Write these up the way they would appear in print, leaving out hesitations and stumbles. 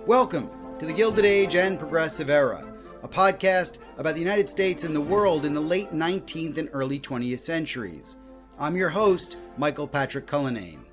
Welcome to the Gilded Age and Progressive Era, a podcast about the United States and the world in the late 19th and early 20th centuries. I'm your host, Michael Patrick Cullinane.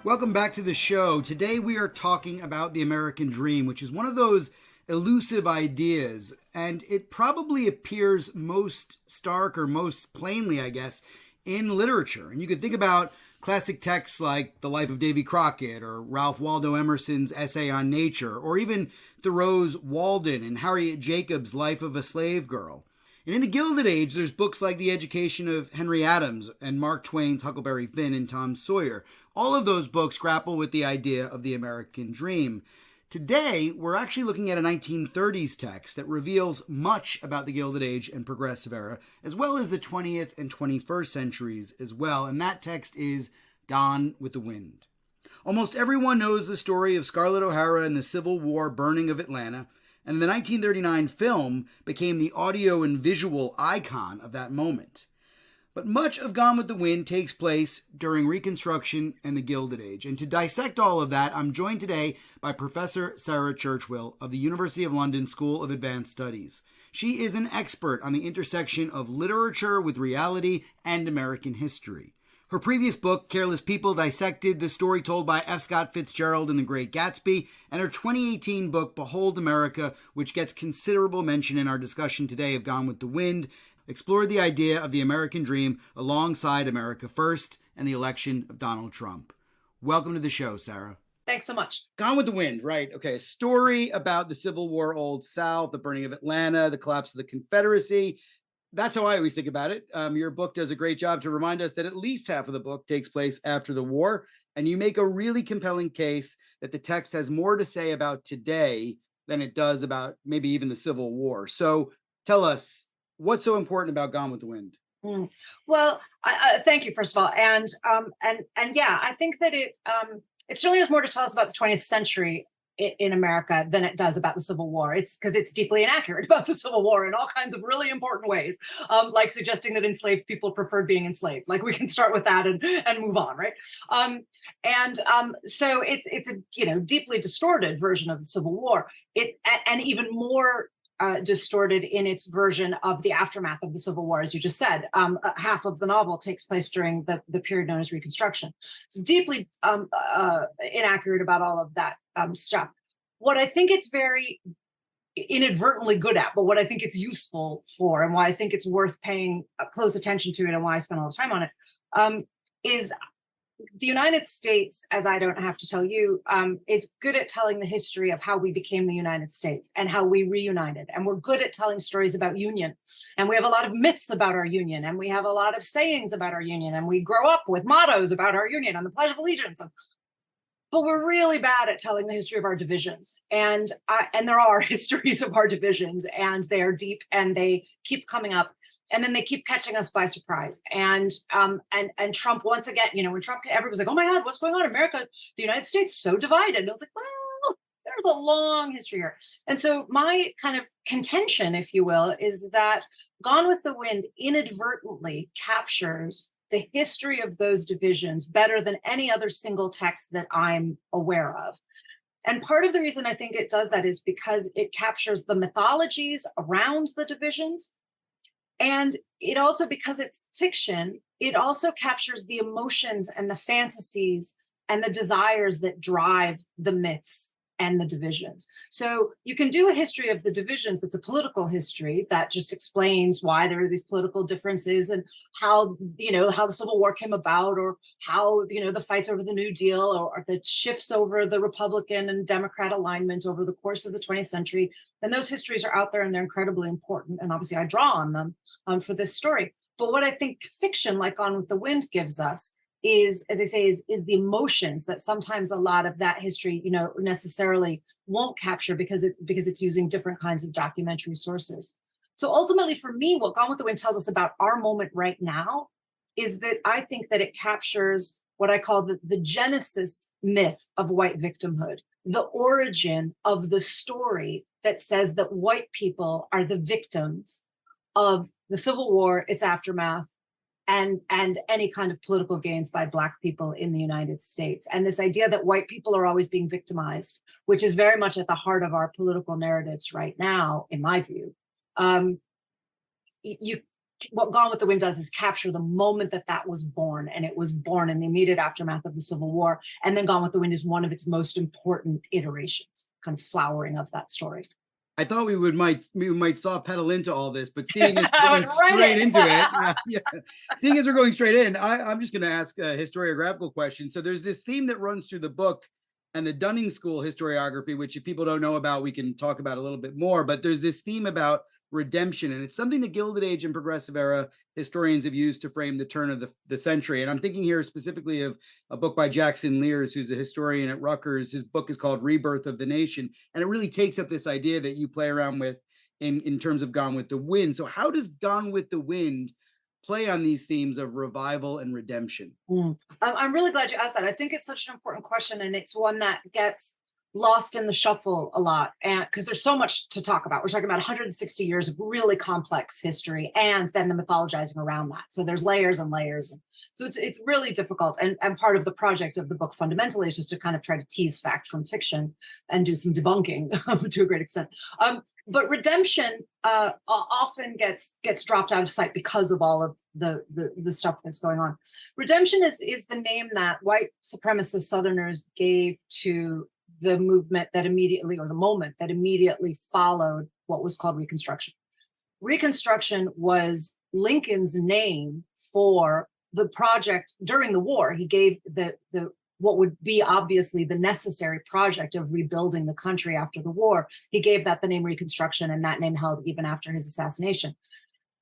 Welcome back to the show. Today we are talking about the American dream, which is one of those elusive ideas, and it probably appears most stark or most plainly, I guess, in literature. And you could think about classic texts like The Life of Davy Crockett or Ralph Waldo Emerson's Essay on Nature, or even Thoreau's Walden and Harriet Jacobs' Life of a Slave Girl. And in the Gilded Age, there's books like The Education of Henry Adams and Mark Twain's Huckleberry Finn and Tom Sawyer. All of those books grapple with the idea of the American dream. Today, we're actually looking at a 1930s text that reveals much about the Gilded Age and Progressive Era, as well as the 20th and 21st centuries as well, and that text is Gone with the Wind. Almost everyone knows the story of Scarlett OHara and the Civil War burning of Atlanta, and the 1939 film became the audio and visual icon of that moment. But much of Gone with the Wind takes place during Reconstruction and the Gilded Age. And to dissect all of that, I'm joined today by Professor Sarah Churchwell of the University of London School of Advanced Studies. She is an expert on the intersection of literature with reality and American history. Her previous book, Careless People, dissected the story told by F. Scott Fitzgerald in The Great Gatsby, and her 2018 book, Behold America, which gets considerable mention in our discussion today of Gone with the Wind, explored the idea of the American dream alongside America First and the election of Donald Trump. Welcome to the show, Sarah. Thanks so much. Gone with the Wind, right. Okay, a story about the Civil War Old South, the burning of Atlanta, the collapse of the Confederacy. That's how I always think about it. Your book does a great job to remind us that at least half of the book takes place after the war, and you make a really compelling case that the text has more to say about today than it does about maybe even the Civil War. So tell us, what's so important about Gone with the Wind? Well, I thank you, first of all. And yeah, I think that it certainly has more to tell us about the 20th century in America than it does about the Civil War. It's because it's deeply inaccurate about the Civil War in all kinds of really important ways, like suggesting that enslaved people preferred being enslaved. Like, we can start with that and move on, right? So it's a deeply distorted version of the Civil War. And even more distorted in its version of the aftermath of the Civil War, as you just said. Half of the novel takes place during the period known as Reconstruction. It's deeply inaccurate about all of that stuff. What I think it's very inadvertently good at, but what I think it's useful for, and why I think it's worth paying close attention to it, and why I spend all the time on it, is the United States, as I don't have to tell you, is good at telling the history of how we became the United States and how we reunited. And we're good at telling stories about union. And we have a lot of myths about our union. And we have a lot of sayings about our union. And we grow up with mottos about our union and the Pledge of Allegiance. But we're really bad at telling the history of our divisions. And there are histories of our divisions, and they are deep, and they keep coming up. And then they keep catching us by surprise. And Trump, once again, when Trump, everybody was like, oh my God, what's going on? America, the United States, so divided. And I was like, well, there's a long history here. And so my kind of contention, if you will, is that Gone with the Wind inadvertently captures the history of those divisions better than any other single text that I'm aware of. And part of the reason I think it does that is because it captures the mythologies around the divisions. And it also, because it's fiction, it also captures the emotions and the fantasies and the desires that drive the myths and the divisions. So you can do a history of the divisions that's a political history that just explains why there are these political differences and how the Civil War came about, or how, the fights over the New Deal, or the shifts over the Republican and Democrat alignment over the course of the 20th century. And those histories are out there, and they're incredibly important. And obviously I draw on them for this story. But what I think fiction like Gone with the Wind gives us is, as I say, is the emotions that sometimes a lot of that history, necessarily won't capture because it's using different kinds of documentary sources. So ultimately, for me, what Gone with the Wind tells us about our moment right now is that I think that it captures what I call the genesis myth of white victimhood, the origin of the story that says that white people are the victims of the Civil War, its aftermath, and any kind of political gains by Black people in the United States. And this idea that white people are always being victimized, which is very much at the heart of our political narratives right now, in my view. What Gone with the Wind does is capture the moment that was born, and it was born in the immediate aftermath of the Civil War. And then Gone with the Wind is one of its most important iterations, kind of flowering of that story. I thought we might soft pedal into all this, but seeing as we're going straight into it, seeing as we're going straight in, I'm just going to ask a historiographical question. So there's this theme that runs through the book and the Dunning School historiography, which if people don't know about, we can talk about a little bit more. But there's this theme about redemption, and it's something that Gilded Age and Progressive Era historians have used to frame the turn of the century. And I'm thinking here specifically of a book by Jackson Lears, who's a historian at Rutgers. His book is called Rebirth of the Nation, and it really takes up this idea that you play around with in terms of Gone with the Wind. So how does Gone with the Wind play on these themes of revival and redemption? I'm really glad you asked that. I think it's such an important question, and it's one that gets lost in the shuffle a lot, and because there's so much to talk about. We're talking about 160 years of really complex history, and then the mythologizing around that. So there's layers and layers. So it's really difficult. And part of the project of the book fundamentally is just to kind of try to tease fact from fiction and do some debunking to a great extent. But redemption often gets dropped out of sight because of all of the stuff that's going on. Redemption is the name that white supremacist Southerners gave to the movement that immediately, or the moment that immediately followed what was called Reconstruction. Reconstruction was Lincoln's name for the project during the war. He gave the what would be obviously the necessary project of rebuilding the country after the war. He gave that the name Reconstruction, and that name held even after his assassination.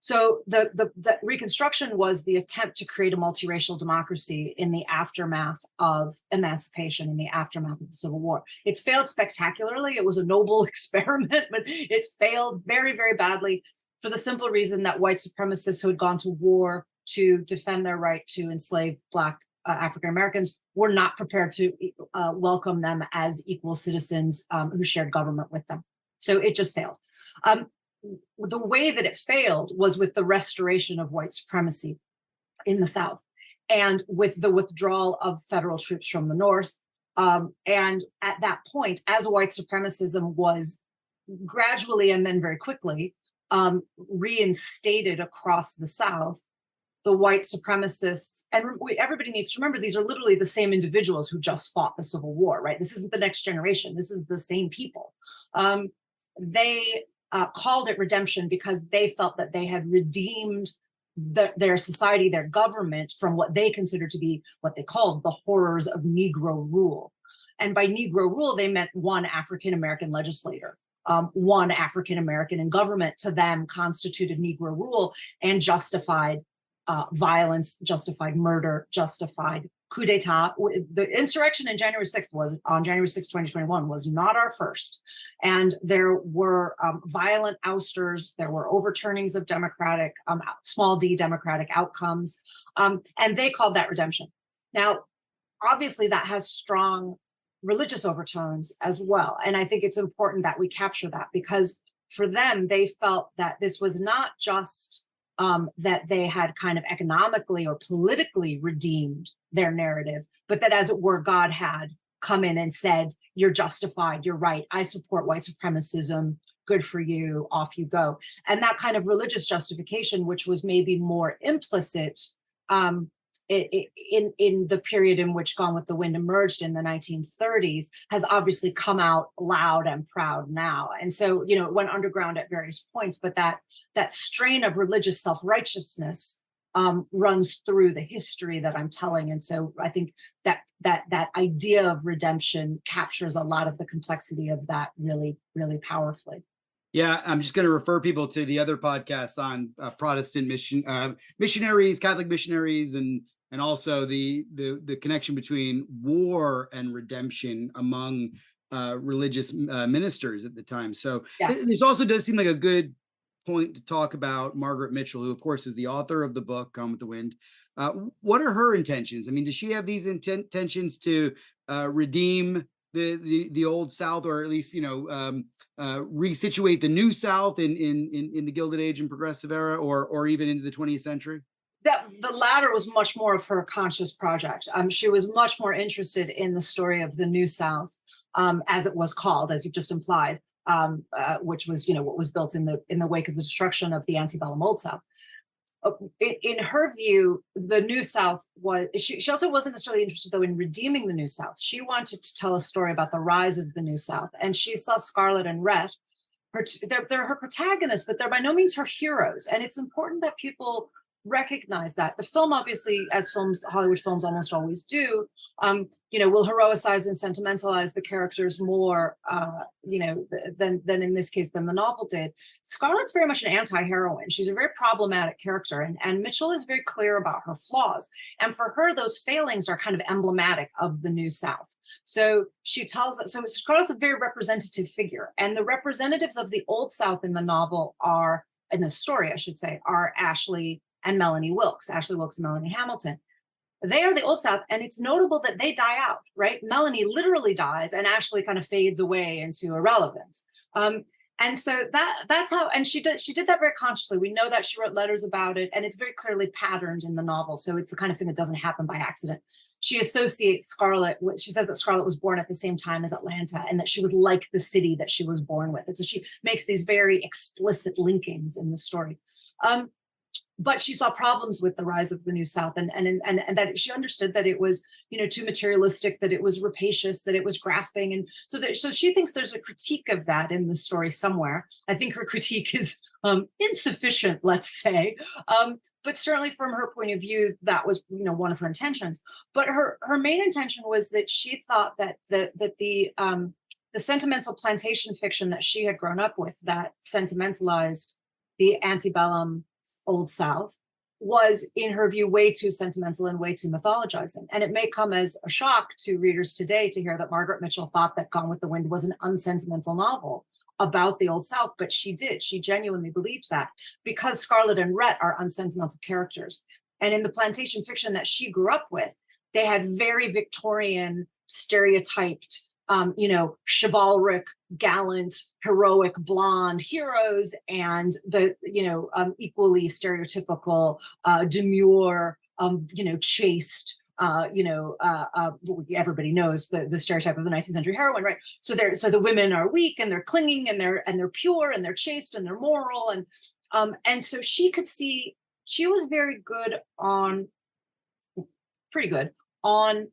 So the Reconstruction was the attempt to create a multiracial democracy in the aftermath of emancipation, in the aftermath of the Civil War. It failed spectacularly. It was a noble experiment, but it failed very, very badly for the simple reason that white supremacists who had gone to war to defend their right to enslave Black African Americans were not prepared to welcome them as equal citizens who shared government with them. So it just failed. The way that it failed was with the restoration of white supremacy in the South, and with the withdrawal of federal troops from the North. And at that point, as white supremacism was gradually and then very quickly reinstated across the South, the white supremacists, and everybody needs to remember, these are literally the same individuals who just fought the Civil War, right? This isn't the next generation. This is the same people. They called it redemption because they felt that they had redeemed their society, their government, from what they considered to be what they called the horrors of Negro rule. And by Negro rule, they meant one African-American legislator, one African-American in government. To them constituted Negro rule and justified violence, justified murder, justified coup d'etat. The insurrection in January 6th was on January 6th, 2021 was not our first. And there were violent ousters. There were overturnings of democratic, small d democratic outcomes. And they called that redemption. Now, obviously that has strong religious overtones as well. And I think it's important that we capture that, because for them, they felt that this was not just that they had kind of economically or politically redeemed their narrative, but that, as it were, God had come in and said, you're justified, you're right, I support white supremacism, good for you, off you go. And that kind of religious justification, which was maybe more implicit in the period in which Gone with the Wind emerged in the 1930s, has obviously come out loud and proud now. And so, you know, it went underground at various points, but that strain of religious self-righteousness runs through the history that I'm telling. And so I think that idea of redemption captures a lot of the complexity of that really, really powerfully. Yeah, I'm just going to refer people to the other podcasts on Protestant missionaries, Catholic missionaries, and also the connection between war and redemption among religious ministers at the time. So this also does seem like a good point to talk about Margaret Mitchell, who of course is the author of the book Gone with the Wind. What are her intentions? I mean, does she have these intentions to redeem the old South, or at least, you know, resituate the new South in the Gilded Age and Progressive Era, or even into the 20th century? That the latter was much more of her conscious project. She was much more interested in the story of the New South, as it was called, as you just implied, which was, what was built in the wake of the destruction of the antebellum Old South. In her view, the New South was, she also wasn't necessarily interested, though, in redeeming the New South. She wanted to tell a story about the rise of the New South. And she saw Scarlet and Rhett, they're her protagonists, but they're by no means her heroes. And it's important that people recognize that. The film, obviously, as Hollywood films almost always do, will heroicize and sentimentalize the characters more, than in this case, than the novel did. Scarlet's very much an anti-heroine. She's a very problematic character, and Mitchell is very clear about her flaws. And for her, those failings are kind of emblematic of the New South. So she tells us, so Scarlet's a very representative figure. And the representatives of the Old South in the novel are, in the story, I should say, are Ashley and Melanie Wilkes, Ashley Wilkes and Melanie Hamilton. They are the Old South, and it's notable that they die out, right? Melanie literally dies, and Ashley kind of fades away into irrelevance. And so that's how, and she did that very consciously. We know that she wrote letters about it, and it's very clearly patterned in the novel. So it's the kind of thing that doesn't happen by accident. She associates Scarlet with, she says that Scarlet was born at the same time as Atlanta, and that she was like the city that she was born with. And so she makes these very explicit linkings in the story. But she saw problems with the rise of the New South, and that she understood that it was, too materialistic, that it was rapacious, that it was grasping, and so she thinks there's a critique of that in the story somewhere. I think her critique is insufficient, let's say, but certainly from her point of view, that was one of her intentions. But her main intention was that she thought that the sentimental plantation fiction that she had grown up with, that sentimentalized the antebellum Old South, was, in her view, way too sentimental and way too mythologizing. And it may come as a shock to readers today to hear that Margaret Mitchell thought that Gone with the Wind was an unsentimental novel about the Old South, but she did. She genuinely believed that, because Scarlet and Rhett are unsentimental characters. And in the plantation fiction that she grew up with, they had very Victorian, stereotyped, chivalric, gallant, heroic, blonde heroes, and the, equally stereotypical, demure, chaste, everybody knows the stereotype of the 19th century heroine, right? So the women are weak, and they're clinging, and they're pure, and they're chaste, and they're moral, and so she could see, she was pretty good on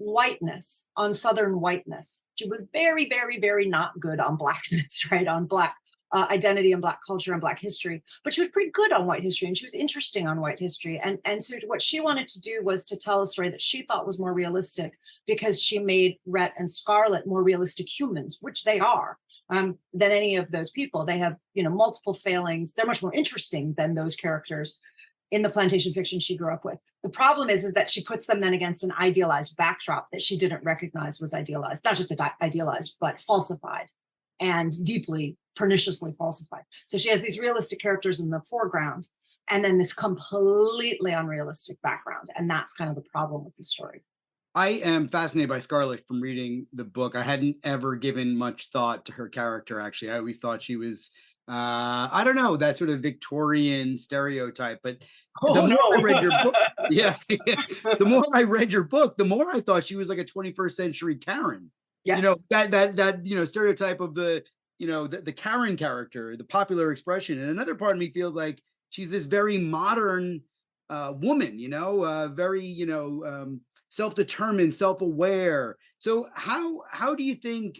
whiteness, on Southern whiteness. She was very, very, very not good on blackness, right? On Black identity and Black culture and Black history. But she was pretty good on white history, and she was interesting on white history. And so what she wanted to do was to tell a story that she thought was more realistic, because she made Rhett and Scarlet more realistic humans, which they are, than any of those people. They have, multiple failings. They're much more interesting than those characters in the plantation fiction she grew up with. The problem is that she puts them then against an idealized backdrop that she didn't recognize was idealized, not just idealized, but falsified, and deeply, perniciously falsified. So she has these realistic characters in the foreground, and then this completely unrealistic background. And that's kind of the problem with the story. I am fascinated by Scarlet from reading the book. I hadn't ever given much thought to her character, actually. I always thought she was, I don't know, that sort of Victorian stereotype. But the more I read your book, the more I read your book, the more I thought she was like a 21st century Karen. Yeah. That stereotype of the Karen character, the popular expression. And another part of me feels like she's this very modern woman, very, self-determined, self-aware. So how do you think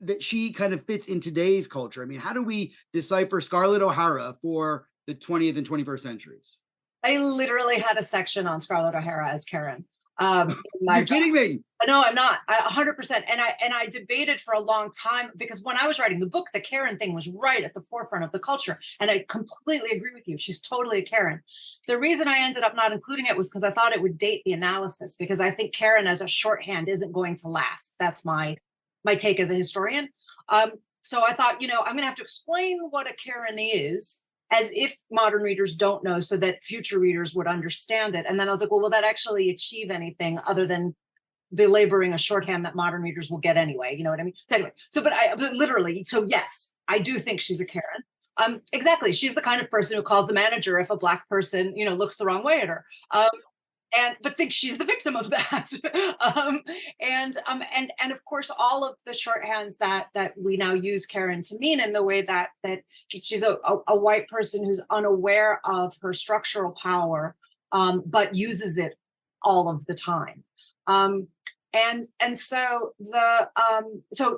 that she kind of fits in today's culture? I mean, how do we decipher Scarlett OHara for the 20th and 21st centuries? I literally had a section on Scarlett OHara as Karen. You're kidding me. No, I'm not. 100%. And I debated for a long time, because when I was writing the book, the Karen thing was right at the forefront of the culture. And I completely agree with you. She's totally a Karen. The reason I ended up not including it was because I thought it would date the analysis, because I think Karen as a shorthand isn't going to last. That's my take as a historian. So I thought, I'm going to have to explain what a Karen is, as if modern readers don't know, so that future readers would understand it. And then I was like, well, will that actually achieve anything other than belaboring a shorthand that modern readers will get anyway? You know what I mean? So anyway, but literally, so yes, I do think she's a Karen. Exactly. She's the kind of person who calls the manager if a Black person, looks the wrong way at her. But thinks she's the victim of that. And of course, all of the shorthands that we now use Karen to mean, in the way that she's a white person who's unaware of her structural power, but uses it all of the time. So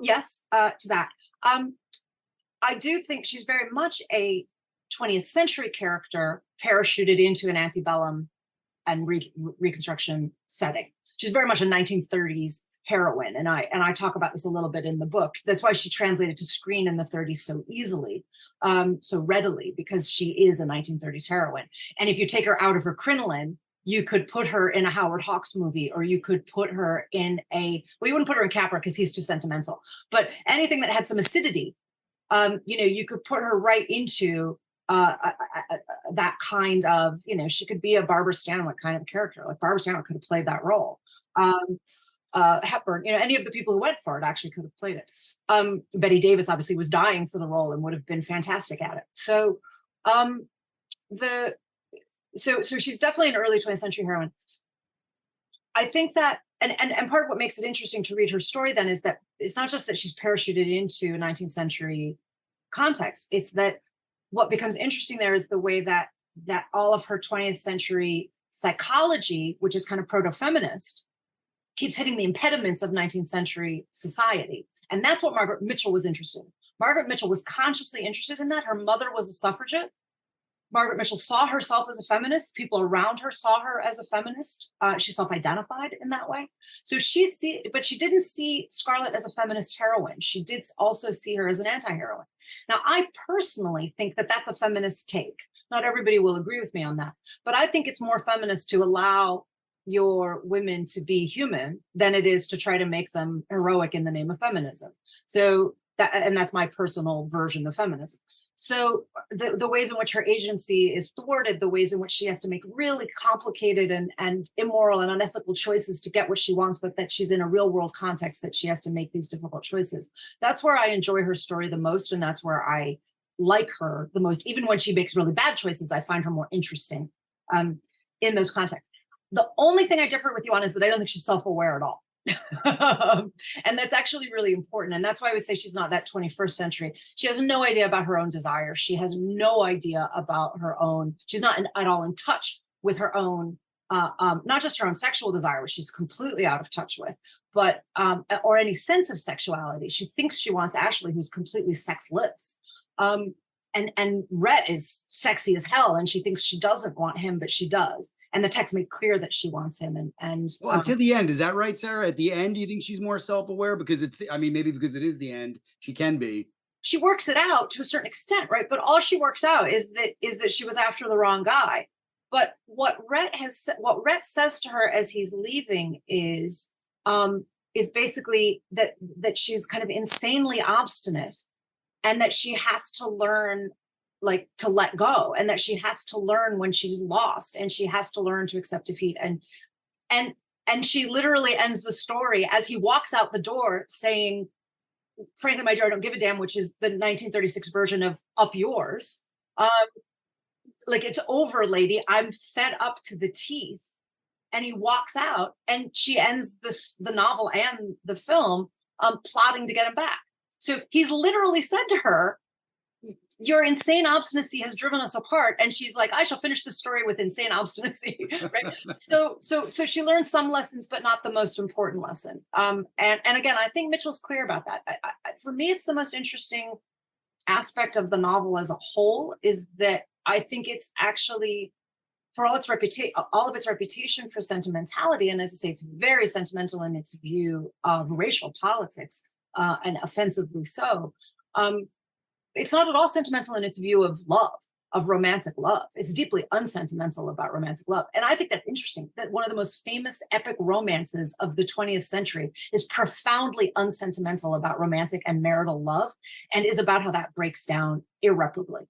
yes, to that. I do think she's very much a 20th century character parachuted into an antebellum and Reconstruction setting. She's very much a 1930s heroine, and I talk about this a little bit in the book. That's why she translated to screen in the 30s so easily, so readily, because she is a 1930s heroine. And if you take her out of her crinoline, you could put her in a Howard Hawks movie, or you could put her in you wouldn't put her in Capra because he's too sentimental, but anything that had some acidity, you could put her right into that kind of, she could be a Barbara Stanwyck kind of character. Like Barbara Stanwyck could have played that role. Hepburn, any of the people who went for it actually could have played it. Betty Davis obviously was dying for the role and would have been fantastic at it. So so she's definitely an early 20th century heroine. I think that, and part of what makes it interesting to read her story then is that it's not just that she's parachuted into a 19th century context. It's that what becomes interesting there is the way that all of her 20th century psychology, which is kind of proto-feminist, keeps hitting the impediments of 19th century society. And that's what Margaret Mitchell was interested in. Margaret Mitchell was consciously interested in that. Her mother was a suffragette. Margaret Mitchell saw herself as a feminist. People around her saw her as a feminist. She self-identified in that way. So but she didn't see Scarlet as a feminist heroine. She did also see her as an anti-heroine. Now, I personally think that that's a feminist take. Not everybody will agree with me on that, but I think it's more feminist to allow your women to be human than it is to try to make them heroic in the name of feminism. So that's my personal version of feminism. So the ways in which her agency is thwarted, the ways in which she has to make really complicated and immoral and unethical choices to get what she wants, but that she's in a real world context that she has to make these difficult choices. That's where I enjoy her story the most. And that's where I like her the most. Even when she makes really bad choices, I find her more interesting in those contexts. The only thing I differ with you on is that I don't think she's self-aware at all. And that's actually really important. And that's why I would say she's not that 21st century. She has no idea about her own desire. She has no idea about her own. She's not at all in touch with her own, not just her own sexual desire, which she's completely out of touch with, but or any sense of sexuality. She thinks she wants Ashley, who's completely sexless. And Rhett is sexy as hell, and she thinks she doesn't want him, but she does. And the text made clear that she wants him. Well, to the end, is that right, Sarah? At the end, do you think she's more self-aware because maybe because it is the end, she can be. She works it out to a certain extent, right? But all she works out is that she was after the wrong guy. But what Rhett says to her as he's leaving is basically that she's kind of insanely obstinate. And that she has to learn, to let go, and that she has to learn when she's lost, and she has to learn to accept defeat. And she literally ends the story as he walks out the door saying, "Frankly, my dear, I don't give a damn," which is the 1936 version of "Up yours." It's over, lady. I'm fed up to the teeth. And he walks out, and she ends the novel and the film plotting to get him back. So he's literally said to her, "Your insane obstinacy has driven us apart." And she's like, "I shall finish the story with insane obstinacy." Right. So she learned some lessons, but not the most important lesson. And again, I think Mitchell's clear about that. For me, it's the most interesting aspect of the novel as a whole, is that I think it's actually, for all of its reputation for sentimentality, and as I say, it's very sentimental in its view of racial politics. And offensively so. It's not at all sentimental in its view of love, of romantic love. It's deeply unsentimental about romantic love. And I think that's interesting, that one of the most famous epic romances of the 20th century is profoundly unsentimental about romantic and marital love, and is about how that breaks down irreparably.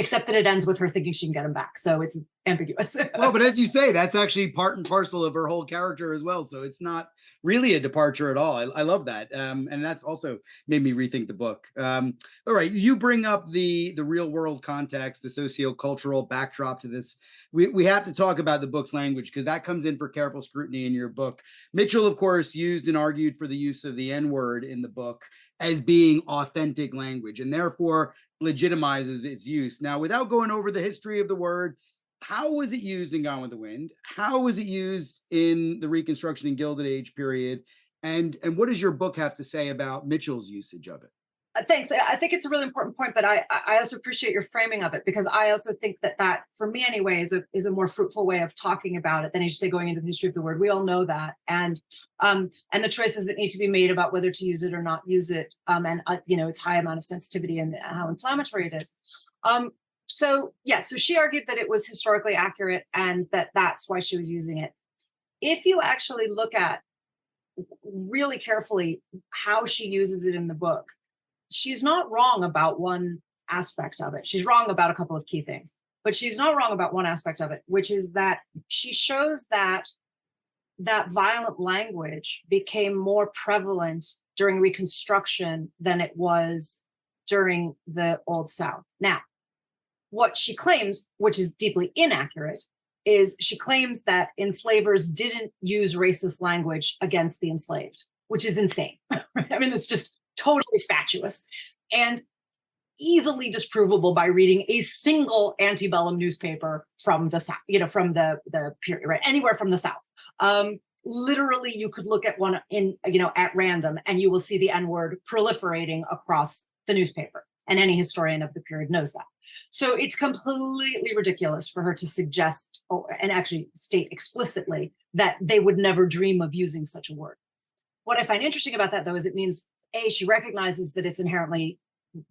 except that it ends with her thinking she can get him back. So it's ambiguous. Well, but as you say, that's actually part and parcel of her whole character as well. So it's not really a departure at all. I love that. And that's also made me rethink the book. All right. You bring up the real world context, the sociocultural backdrop to this. We have to talk about the book's language, because that comes in for careful scrutiny in your book. Mitchell, of course, used and argued for the use of the N-word in the book as being authentic language, and therefore legitimizes its use. Now, without going over the history of the word, how was it used in Gone with the Wind? How was it used in the Reconstruction and Gilded Age period? And what does your book have to say about Mitchell's usage of it? Thanks. I think it's a really important point, but I also appreciate your framing of it, because I also think that for me anyway is a more fruitful way of talking about it than, as you say, going into the history of the word. We all know that, and the choices that need to be made about whether to use it or not use it, and its high amount of sensitivity and how inflammatory it is. So she argued that it was historically accurate and that's why she was using it. If you actually look at really carefully how she uses it in the book, she's not wrong about one aspect of it. She's wrong about a couple of key things, but she's not wrong about one aspect of it, which is that she shows that violent language became more prevalent during Reconstruction than it was during the Old South. Now, what she claims, which is deeply inaccurate, is she claims that enslavers didn't use racist language against the enslaved, which is insane. I mean, it's just totally fatuous and easily disprovable by reading a single antebellum newspaper from the South, from the period, right? Anywhere from the South. Literally, you could look at one at random and you will see the N-word proliferating across the newspaper. And any historian of the period knows that. So it's completely ridiculous for her to suggest and actually state explicitly that they would never dream of using such a word. What I find interesting about that, though, is it means, A, she recognizes that it's inherently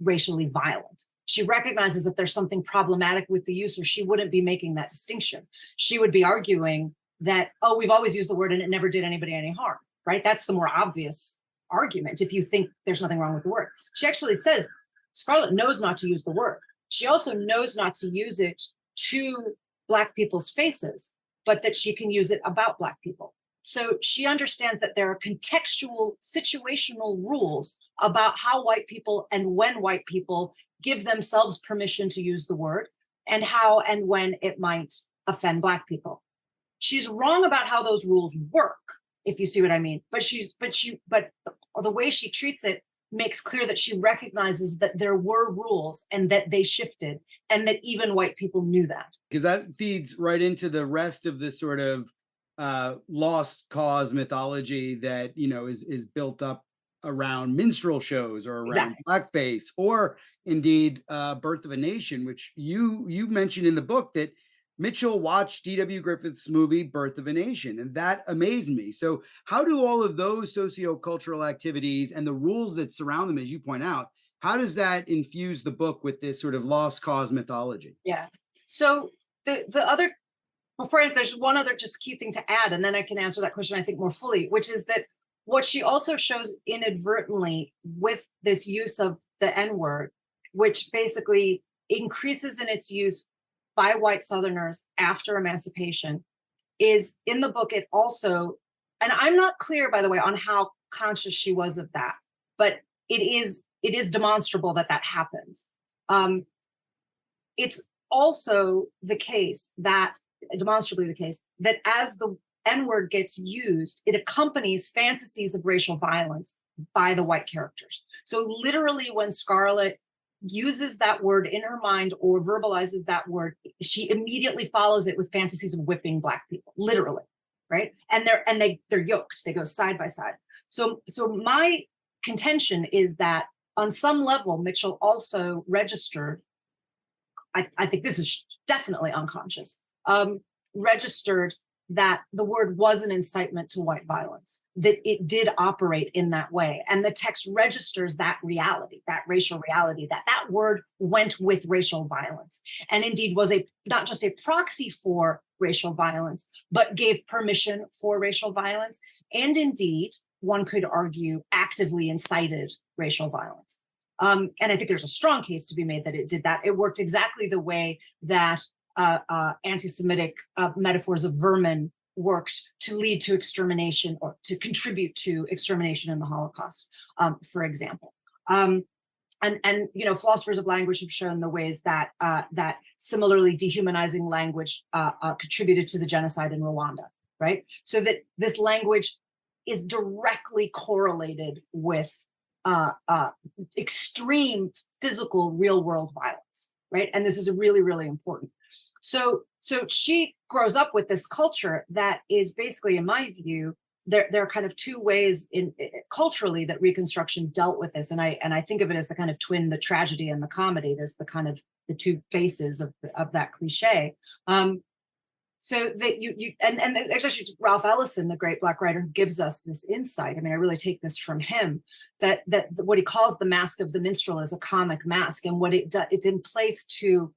racially violent. She recognizes that there's something problematic with the use, or she wouldn't be making that distinction. She would be arguing that, we've always used the word and it never did anybody any harm, right? That's the more obvious argument if you think there's nothing wrong with the word. She actually says, Scarlett knows not to use the word. She also knows not to use it to Black people's faces, but that she can use it about Black people. So she understands that there are contextual, situational rules about how white people and when white people give themselves permission to use the word, and how and when it might offend Black people. She's wrong about how those rules work, if you see what I mean. But the way she treats it makes clear that she recognizes that there were rules and that they shifted, and that even white people knew that. Because that feeds right into the rest of this sort of lost cause mythology that, is built up around minstrel shows or around blackface, or indeed Birth of a Nation, which you mentioned in the book that Mitchell watched D.W. Griffith's movie Birth of a Nation, and that amazed me. So how do all of those sociocultural activities and the rules that surround them, as you point out, how does that infuse the book with this sort of lost cause mythology? Yeah. So there's one other just key thing to add, and then I can answer that question, I think, more fully, which is that what she also shows inadvertently with this use of the N-word, which basically increases in its use by white Southerners after emancipation, is in the book. It also, and I'm not clear, by the way, on how conscious she was of that, but it is demonstrable that happens. It's also the case that, demonstrably the case, that as the N-word gets used, it accompanies fantasies of racial violence by the white characters. So literally, when Scarlett uses that word in her mind or verbalizes that word, she immediately follows it with fantasies of whipping Black people, literally, right? And they're yoked, they go side by side. So my contention is that on some level, Mitchell also registered, I think this is definitely unconscious, registered that the word was an incitement to white violence, that it did operate in that way. And the text registers that reality, that racial reality, that word went with racial violence, and indeed was not just a proxy for racial violence, but gave permission for racial violence. And indeed, one could argue, actively incited racial violence. And I think there's a strong case to be made that it did that. It worked exactly the way that anti-Semitic metaphors of vermin worked to lead to extermination or to contribute to extermination in the Holocaust, for example. And philosophers of language have shown the ways that that similarly dehumanizing language contributed to the genocide in Rwanda, right? So that this language is directly correlated with extreme physical real world violence, right? And this is really, really important. So she grows up with this culture that is basically, in my view, there are kind of two ways culturally that Reconstruction dealt with this, and I think of it as the kind of twin, the tragedy and the comedy. There's the kind of the two faces of that cliche. So that and it's actually Ralph Ellison, the great Black writer, who gives us this insight. I mean, I really take this from him, that what he calls the mask of the minstrel is a comic mask, and what it does, it's in place to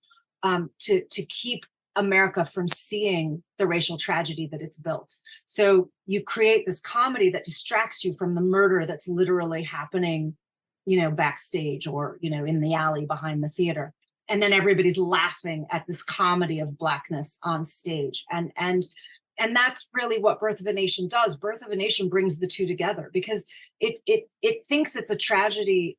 keep America from seeing the racial tragedy that it's built. So you create this comedy that distracts you from the murder that's literally happening, backstage or, in the alley behind the theater. And then everybody's laughing at this comedy of Blackness on stage. And that's really what Birth of a Nation does. Birth of a Nation brings the two together because it thinks it's a tragedy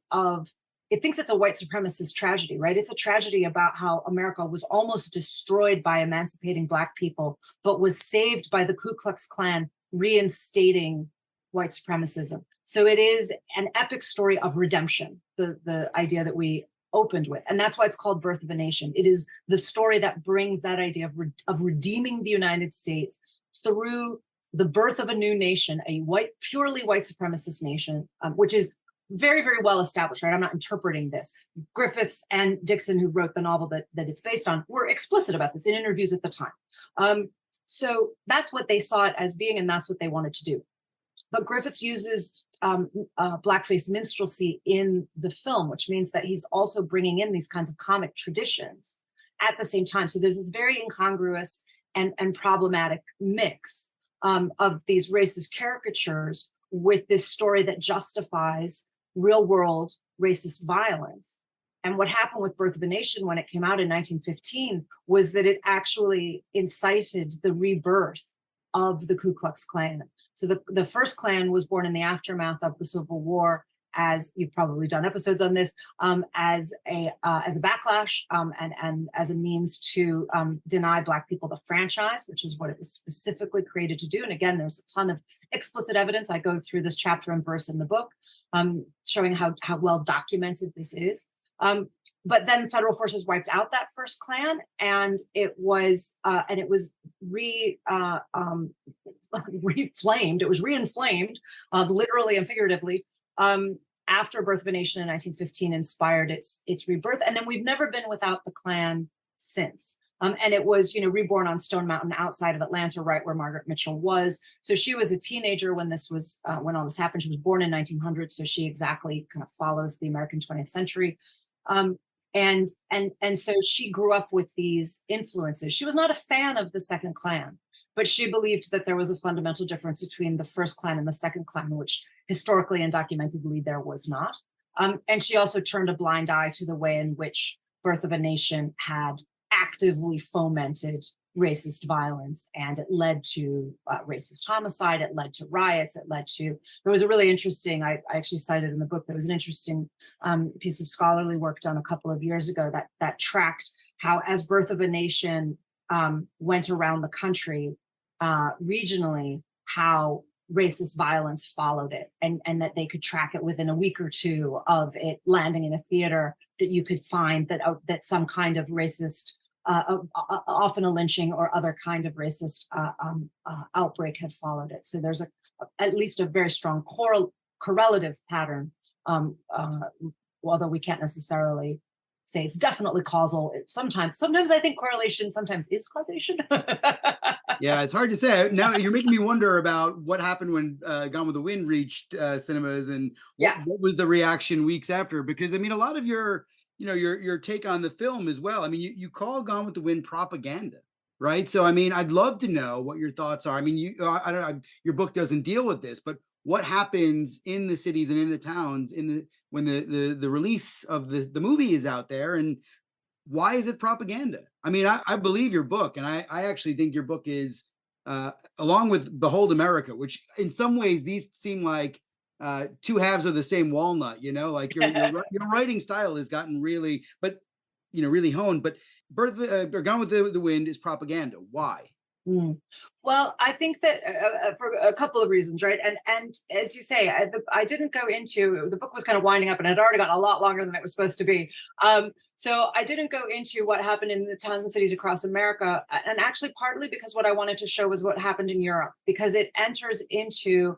it thinks it's a white supremacist tragedy, right? It's a tragedy about how America was almost destroyed by emancipating Black people, but was saved by the Ku Klux Klan reinstating white supremacism. So it is an epic story of redemption, the idea that we opened with. And that's why it's called Birth of a Nation. It is the story that brings that idea of redeeming the United States through the birth of a new nation, a purely white supremacist nation, which is very, very well established, right? I'm not interpreting this. Griffiths and Dixon, who wrote the novel that it's based on, were explicit about this in interviews at the time. So that's what they saw it as being, and that's what they wanted to do. But Griffiths uses blackface minstrelsy in the film, which means that he's also bringing in these kinds of comic traditions at the same time. So there's this very incongruous and problematic mix of these racist caricatures with this story that justifies real world racist violence. And what happened with Birth of a Nation when it came out in 1915 was that it actually incited the rebirth of the Ku Klux Klan. So the first Klan was born in the aftermath of the Civil War, as you've probably done episodes on this, as a backlash and as a means to deny Black people the franchise, which is what it was specifically created to do. And again, there's a ton of explicit evidence. I go through this chapter and verse in the book, showing how well documented this is. But then federal forces wiped out that first Klan, and it was reflamed. It was reinflamed, literally and figuratively, after Birth of a Nation in 1915 inspired its rebirth. And then we've never been without the Klan since. And it was, reborn on Stone Mountain outside of Atlanta, right where Margaret Mitchell was. So she was a teenager when when all this happened. She was born in 1900, so she exactly kind of follows the American 20th century. And so she grew up with these influences. She was not a fan of the second Klan, but she believed that there was a fundamental difference between the first Klan and the second Klan, which historically and documentedly there was not. And she also turned a blind eye to the way in which Birth of a Nation had actively fomented racist violence, and it led to racist homicide, it led to riots, there was a really interesting, I actually cited in the book, there was an interesting piece of scholarly work done a couple of years ago that tracked how, as Birth of a Nation went around the country regionally, how racist violence followed it, and that they could track it within a week or two of it landing in a theater, that you could find that some kind of racist, often a lynching or other kind of racist outbreak had followed it. So there's at least a very strong correlative pattern, although we can't necessarily say it's definitely causal. Sometimes I think correlation sometimes is causation. Yeah, it's hard to say. Now you're making me wonder about what happened when Gone with the Wind reached cinemas, and what was the reaction weeks after? Because I mean, a lot of your take on the film as well. I mean, you call Gone with the Wind propaganda, right? So I mean, I'd love to know what your thoughts are. I mean, I don't know, your book doesn't deal with this, but what happens in the cities and in the towns when the release of the movie is out there, and why is it propaganda? I mean, I believe your book, and I actually think your book is, along with Behold America, which in some ways these seem like two halves of the same walnut. Like your writing style has gotten really, but really honed. But Gone with the Wind is propaganda. Why? Mm. Well, I think that for a couple of reasons, right? And as you say, I didn't go into, the book was kind of winding up and it had already gotten a lot longer than it was supposed to be. So I didn't go into what happened in the towns and cities across America, and actually partly because what I wanted to show was what happened in Europe, because it enters into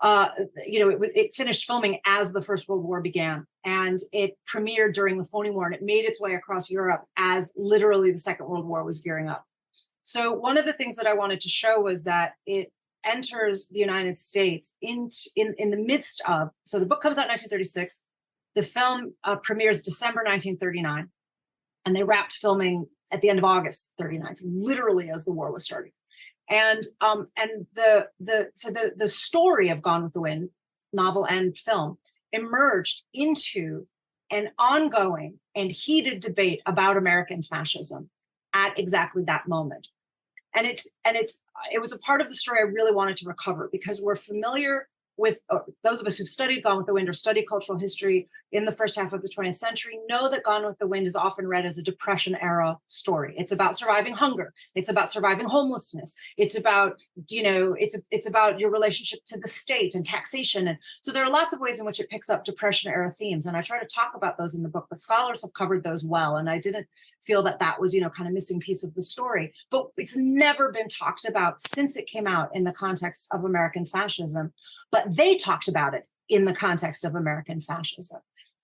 it finished filming as the First World War began, and it premiered during the Phony War, and it made its way across Europe as literally the Second World War was gearing up. So one of the things that I wanted to show was that it enters the United States in the midst of, so the book comes out in 1936, the film premieres December 1939, and they wrapped filming at the end of August 39, so literally as the war was starting. And the story of Gone with the Wind, novel and film, emerged into an ongoing and heated debate about American fascism at exactly that moment. And it was a part of the story I really wanted to recover, because we're familiar with, those of us who've studied Gone with the Wind or studied cultural history in the first half of the 20th century know that Gone with the Wind is often read as a Depression era story. It's about surviving hunger. It's about surviving homelessness. It's about, it's about your relationship to the state and taxation. And so there are lots of ways in which it picks up Depression era themes. And I try to talk about those in the book, but scholars have covered those well. And I didn't feel that that was, kind of missing piece of the story. But it's never been talked about since it came out in the context of American fascism. But they talked about it in the context of American fascism,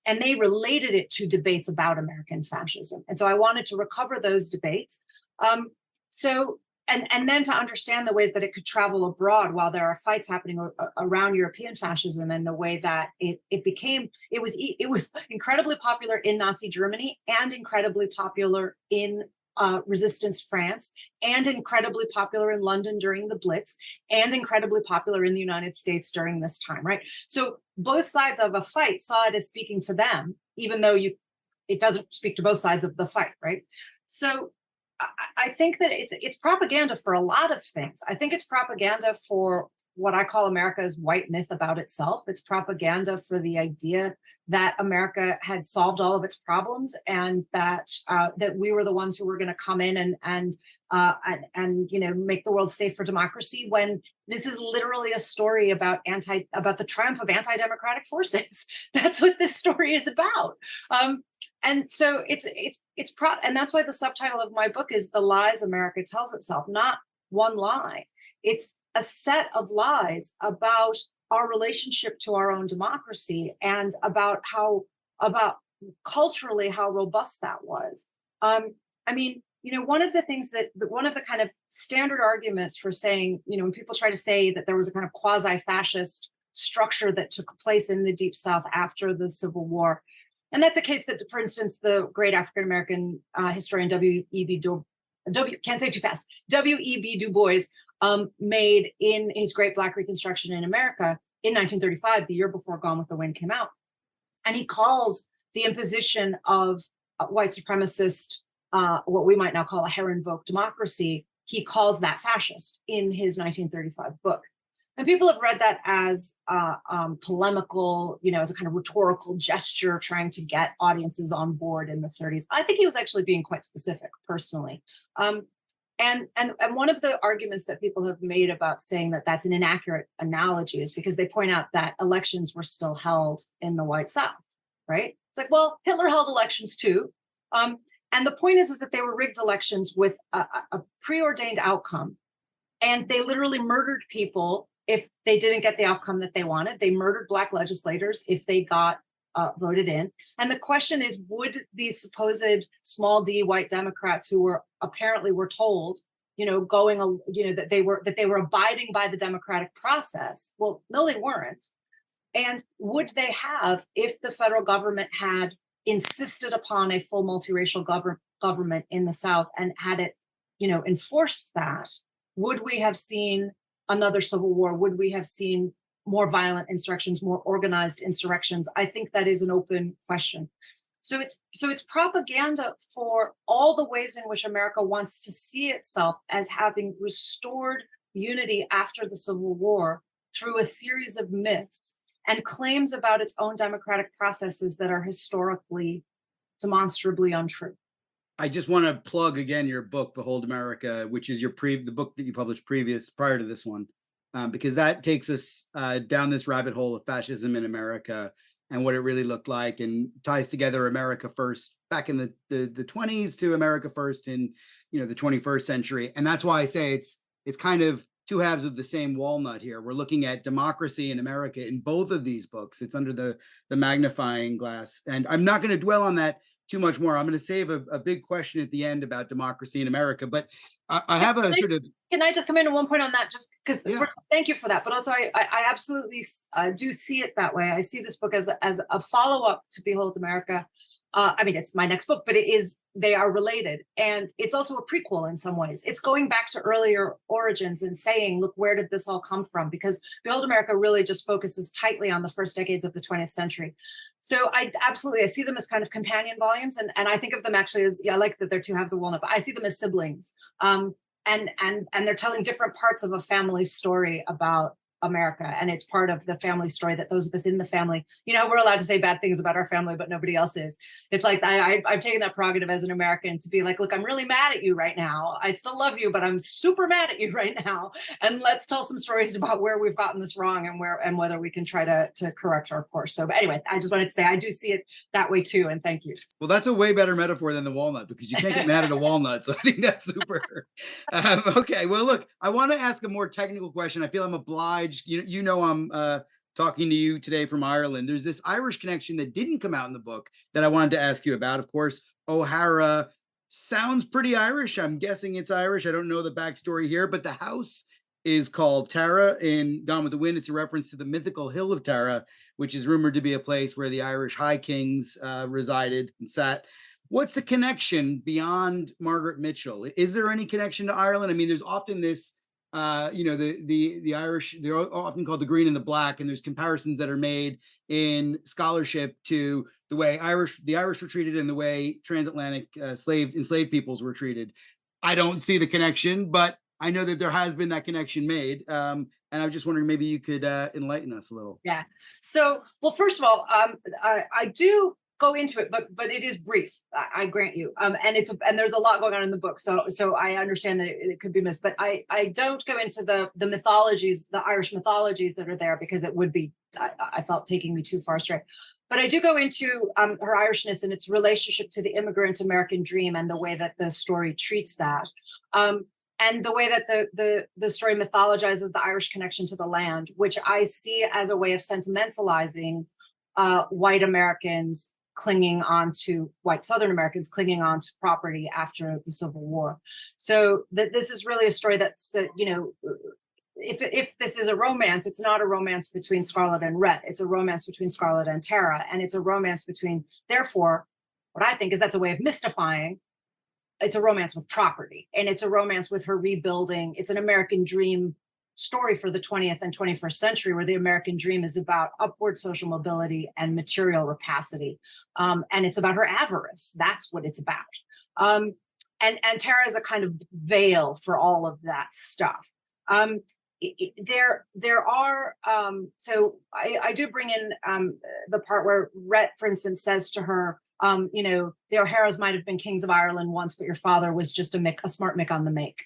and they related it to debates about American fascism. And so I wanted to recover those debates. And then to understand the ways that it could travel abroad while there are fights happening around European fascism, and the way that it was incredibly popular in Nazi Germany and incredibly popular in resistance France, and incredibly popular in London during the Blitz, and incredibly popular in the United States during this time, right? So both sides of a fight saw it as speaking to them, even though it doesn't speak to both sides of the fight, right? So I think that it's propaganda for a lot of things. I think it's propaganda for what I call America's white myth about itself. It's propaganda for the idea that America had solved all of its problems, and that we were the ones who were going to come in and make the world safe for democracy, when this is literally a story about the triumph of anti-democratic forces. That's what this story is about. And so and that's why the subtitle of my book is The Lies America Tells Itself, not one lie. It's a set of lies about our relationship to our own democracy, and about culturally how robust that was. One of the things one of the kind of standard arguments for saying, when people try to say that there was a kind of quasi-fascist structure that took place in the Deep South after the Civil War, and that's a case that, for instance, the great African-American historian W.E.B. Du Bois made in his great Black Reconstruction in America in 1935, the year before Gone with the Wind came out. And he calls the imposition of white supremacist, what we might now call a Herrenvolk democracy, he calls that fascist in his 1935 book. And people have read that as polemical, as a kind of rhetorical gesture trying to get audiences on board in the 30s. I think he was actually being quite specific, personally. And one of the arguments that people have made about saying that that's an inaccurate analogy is because they point out that elections were still held in the White South, right? It's like, well, Hitler held elections too. And the point is that they were rigged elections with a preordained outcome. And they literally murdered people if they didn't get the outcome that they wanted. They murdered Black legislators if they got voted in. And the question is, would these supposed small d white Democrats who were told, that they were abiding by the democratic process? Well, no, they weren't. And would they have if the federal government had insisted upon a full multiracial government in the South and had it, enforced that? Would we have seen another civil war? Would we have seen more violent insurrections, more organized insurrections? I think that is an open question. So it's propaganda for all the ways in which America wants to see itself as having restored unity after the Civil War through a series of myths and claims about its own democratic processes that are historically demonstrably untrue. I just want to plug again your book, Behold America, which is the book that you published prior to this one, because that takes us down this rabbit hole of fascism in America and what it really looked like, and ties together America First back in the 20s to America First in the 21st century. And that's why I say it's kind of two halves of the same walnut here. We're looking at democracy in America in both of these books. It's under the magnifying glass. And I'm not going to dwell on that too much more. I'm going to save a big question at the end about democracy in America. But I have a sort of... Can I just come in at one point on that? Just because, yeah. Thank you for that. But also, I absolutely do see it that way. I see this book as a follow-up to Behold America. I mean, it's my next book, but they are related. And it's also a prequel in some ways. It's going back to earlier origins and saying, look, where did this all come from? Because Behold America really just focuses tightly on the first decades of the 20th century. So I see them as kind of companion volumes. And I think of them actually as, I like that they're two halves of walnut, but I see them as siblings. And they're telling different parts of a family story about America, and it's part of the family story that those of us in the family, we're allowed to say bad things about our family, but nobody else is. It's like I've taken that prerogative as an American to be like, look, I'm really mad at you right now. I still love you, but I'm super mad at you right now. And let's tell some stories about where we've gotten this wrong and whether we can try to correct our course. So, but anyway, I just wanted to say I do see it that way too, and thank you. Well, that's a way better metaphor than the walnut, because you can't get mad at a walnut. So I think that's super. Okay, well, look, I want to ask a more technical question. I feel I'm obliged. I'm talking to you today from Ireland. There's this Irish connection that didn't come out in the book that I wanted to ask you about. Of course, O'Hara sounds pretty Irish. I'm guessing it's Irish. I don't know the backstory here, but the house is called Tara in Gone with the Wind. It's a reference to the mythical hill of Tara, which is rumored to be a place where the Irish high kings resided and sat. What's the connection beyond Margaret Mitchell? Is there any connection to Ireland? I mean, there's often this the Irish, they're often called the green and the black, and there's comparisons that are made in scholarship to the way the Irish were treated and the way transatlantic enslaved peoples were treated. I don't see the connection, but I know that there has been that connection made. And I was just wondering, maybe you could enlighten us a little. Yeah. So, well, first of all, I do go into it, but it is brief. I grant you. And there's a lot going on in the book, so I understand that it could be missed. But I don't go into the mythologies, the Irish mythologies that are there, because it would be I felt taking me too far astray. But I do go into her Irishness and its relationship to the immigrant American dream and the way that the story treats that. And the way that the story mythologizes the Irish connection to the land, which I see as a way of sentimentalizing white Americans clinging on to white Southern Americans clinging on to property after the Civil War. So this is really a story that's if this is a romance, it's not a romance between Scarlet and Rhett. It's a romance between Scarlet and Tara, and it's a romance between. Therefore, what I think is that's a way of mystifying. It's a romance with property, and it's a romance with her rebuilding. It's an American dream story for the 20th and 21st century, where the American dream is about upward social mobility and material rapacity. And it's about her avarice. That's what it's about. And Tara is a kind of veil for all of that stuff. There are, so I do bring in the part where Rhett, for instance, says to her, the O'Haras might have been kings of Ireland once, but your father was just a smart Mick on the make.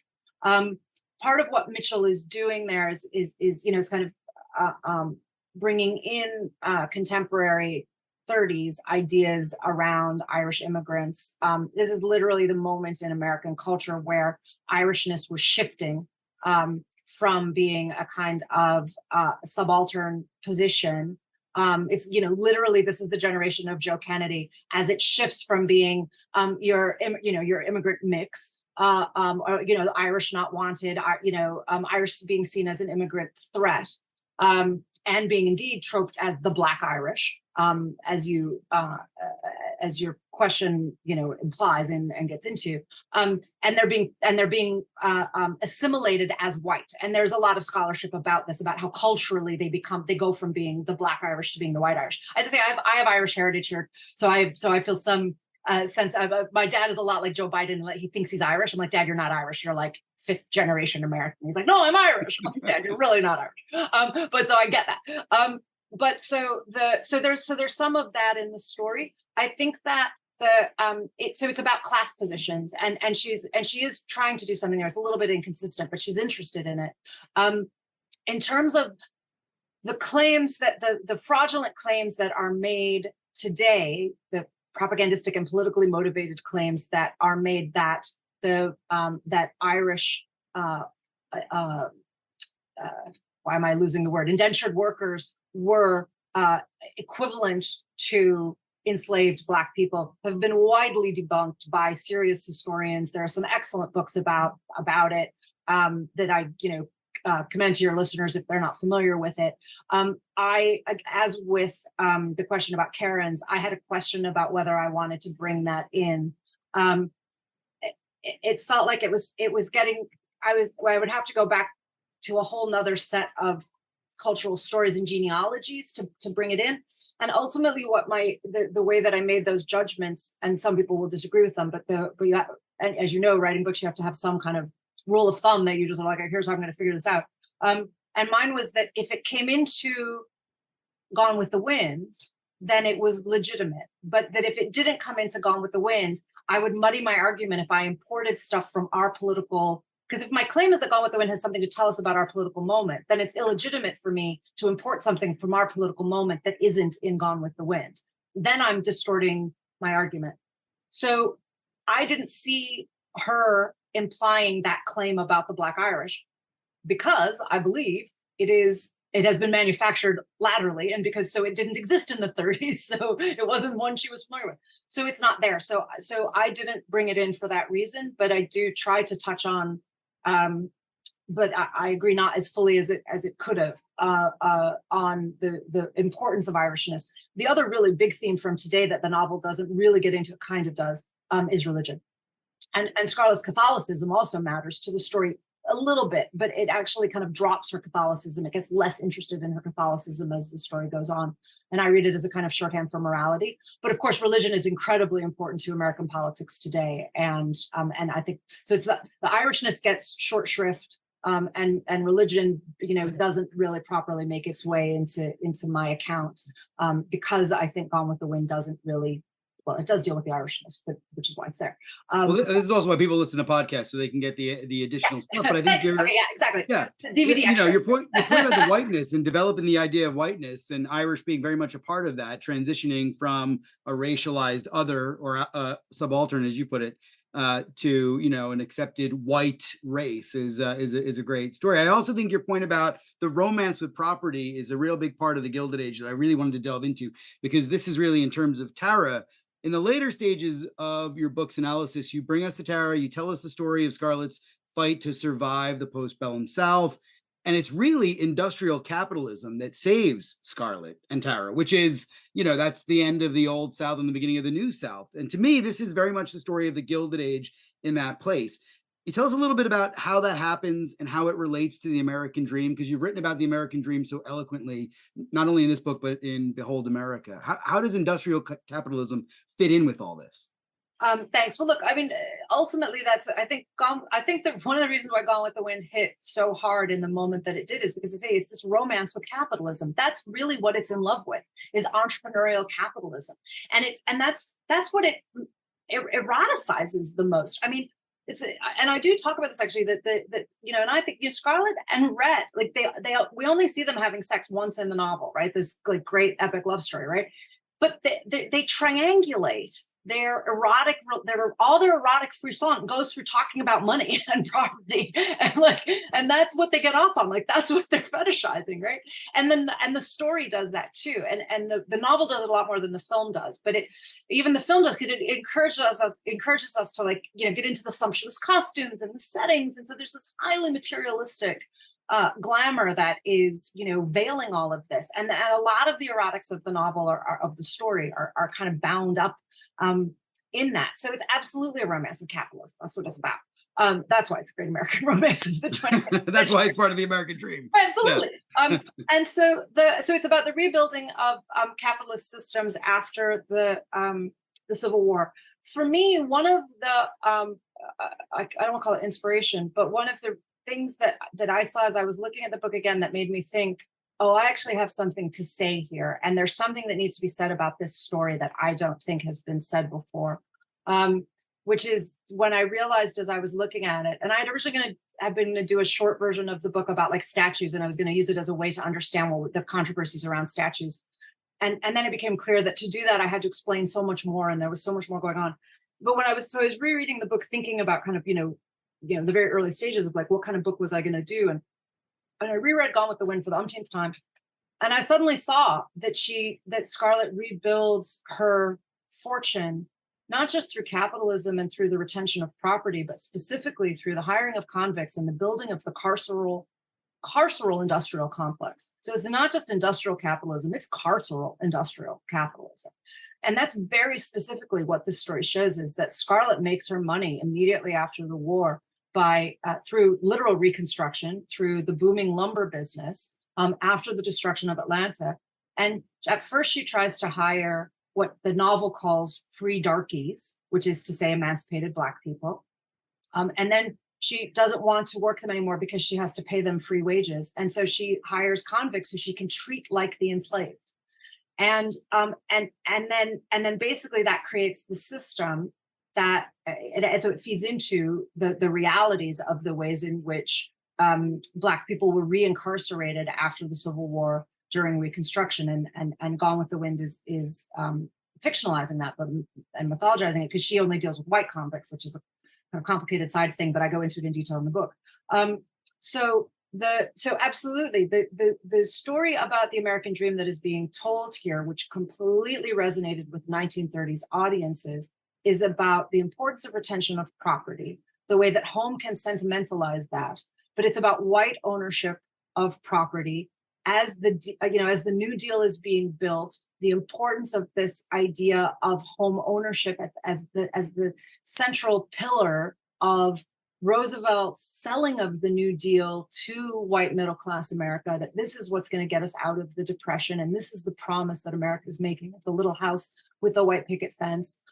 Part of what Mitchell is doing there is it's kind of bringing in contemporary 30s ideas around Irish immigrants. This is literally the moment in American culture where Irishness was shifting from being a kind of subaltern position. It's literally this is the generation of Joe Kennedy as it shifts from being your immigrant mix. Or, the Irish not wanted, Irish being seen as an immigrant threat, and being indeed troped as the Black Irish, as your question, implies and gets into, and they're being assimilated as white. And there's a lot of scholarship about this, about how culturally they go from being the Black Irish to being the white Irish. As I say, I have Irish heritage here, so I feel some sense of, my dad is a lot like Joe Biden. He thinks he's Irish. I'm like, Dad, you're not Irish. You're like fifth generation American. He's like, no, I'm Irish. I'm like, Dad, you're really not Irish. But so I get that. But so there's some of that in the story. I think that it's about class positions, and she is trying to do something there. It's a little bit inconsistent, but she's interested in it. In terms of the claims that the fraudulent claims that are made today, the propagandistic and politically motivated claims that are made that that Irish why am I losing the word? Indentured workers were equivalent to enslaved Black people have been widely debunked by serious historians. There are some excellent books about it that I commend to your listeners if they're not familiar with it. As with the question about Karens, I had a question about whether I wanted to bring that in. It felt like it was getting. I would have to go back to a whole nother set of cultural stories and genealogies to bring it in. And ultimately what the way that I made those judgments, and some people will disagree with them, but you have, and as you know, writing books, you have to have some kind of rule of thumb that you just are like, here's how I'm going to figure this out. And mine was that if it came into Gone with the Wind, then it was legitimate. But that if it didn't come into Gone with the Wind, I would muddy my argument if I imported stuff from our political. Because if my claim is that Gone with the Wind has something to tell us about our political moment, then it's illegitimate for me to import something from our political moment that isn't in Gone with the Wind. Then I'm distorting my argument. So I didn't see her implying that claim about the Black Irish, because I believe it has been manufactured laterally, and because it didn't exist in the 30s, so it wasn't one she was familiar with. So it's not there. So I didn't bring it in for that reason, but I do try to touch on. But I agree, not as fully as it could have, on the importance of Irishness. The other really big theme from today that the novel doesn't really get into, it kind of does, is religion. And Scarlett's Catholicism also matters to the story a little bit, but it actually kind of drops her Catholicism. It gets less interested in her Catholicism as the story goes on. And I read it as a kind of shorthand for morality. But of course, religion is incredibly important to American politics today. And I think, so it's the Irishness gets short shrift, and religion, doesn't really properly make its way into my account, because I think Gone with the Wind doesn't really, well, it does deal with the Irishness, but which is why it's there. Well, this is also why people listen to podcasts, so they can get the additional stuff. But I think yeah, exactly. Yeah, DVD your point about the whiteness and developing the idea of whiteness, and Irish being very much a part of that, transitioning from a racialized other or subaltern, as you put it, to an accepted white race is a great story. I also think your point about the romance with property is a real big part of the Gilded Age that I really wanted to delve into, because this is really, in terms of Tara. In the later stages of your book's analysis, you bring us to Tara, you tell us the story of Scarlett's fight to survive the postbellum South. And it's really industrial capitalism that saves Scarlett and Tara, which is, that's the end of the old South and the beginning of the new South. And to me, this is very much the story of the Gilded Age in that place. You tell us a little bit about how that happens and how it relates to the American dream, because you've written about the American dream so eloquently, not only in this book, but in Behold America. How does industrial capitalism fit in with all this? Thanks. Well, look, I mean, ultimately, I think that one of the reasons why Gone with the Wind hit so hard in the moment that it did is because it's this romance with capitalism. That's really what it's in love with, is entrepreneurial capitalism, and that's what it eroticizes the most. I mean, and I do talk about this actually, that and I think Scarlett and Red, like we only see them having sex once in the novel, right? This like great epic love story, right? But they triangulate all their erotic frisson goes through talking about money and property, and that's what they get off on. Like, that's what they're fetishizing, right? And the story does that too, and the novel does it a lot more than the film does. But even the film does, because it encourages us to get into the sumptuous costumes and the settings, and so there's this highly materialistic glamour that is, veiling all of this. And a lot of the erotics of the novel of the story are kind of bound up in that. So it's absolutely a romance of capitalism. That's what it's about. That's why it's a great American romance of the 20th. That's why it's part of the American dream. Absolutely. Yeah. And so it's about the rebuilding of capitalist systems after the Civil War. For me, one of the I don't want to call it inspiration, but one of the things that I saw as I was looking at the book again that made me think, oh, I actually have something to say here. And there's something that needs to be said about this story that I don't think has been said before, which is when I realized as I was looking at it, and I had originally been going to do a short version of the book about like statues, and I was going to use it as a way to understand what the controversies around statues. And then it became clear that to do that, I had to explain so much more, and there was so much more going on. But when I was rereading the book, thinking about kind of, the very early stages of like, what kind of book was I going to do? And I reread Gone with the Wind for the umpteenth time. And I suddenly saw that Scarlett rebuilds her fortune, not just through capitalism and through the retention of property, but specifically through the hiring of convicts and the building of the carceral industrial complex. So it's not just industrial capitalism, it's carceral industrial capitalism. And that's very specifically what this story shows, is that Scarlett makes her money immediately after the war by through literal reconstruction, through the booming lumber business after the destruction of Atlanta. And at first she tries to hire what the novel calls free darkies, which is to say emancipated Black people. And then she doesn't want to work them anymore because she has to pay them free wages. And so she hires convicts who she can treat like the enslaved. And then basically that creates the system that, and so it feeds into the realities of the ways in which Black people were reincarcerated after the Civil War during Reconstruction. And Gone with the Wind is fictionalizing that and mythologizing it, because she only deals with white convicts, which is a kind of complicated side thing, but I go into it in detail in the book. So absolutely, the story about the American dream that is being told here, which completely resonated with 1930s audiences, is about the importance of retention of property, the way that home can sentimentalize that, but it's about white ownership of property as the New Deal is being built, the importance of this idea of home ownership as the central pillar of Roosevelt's selling of the New Deal to white middle class America, that this is what's going to get us out of the Depression. And this is the promise that America is making of the little house with the white picket fence,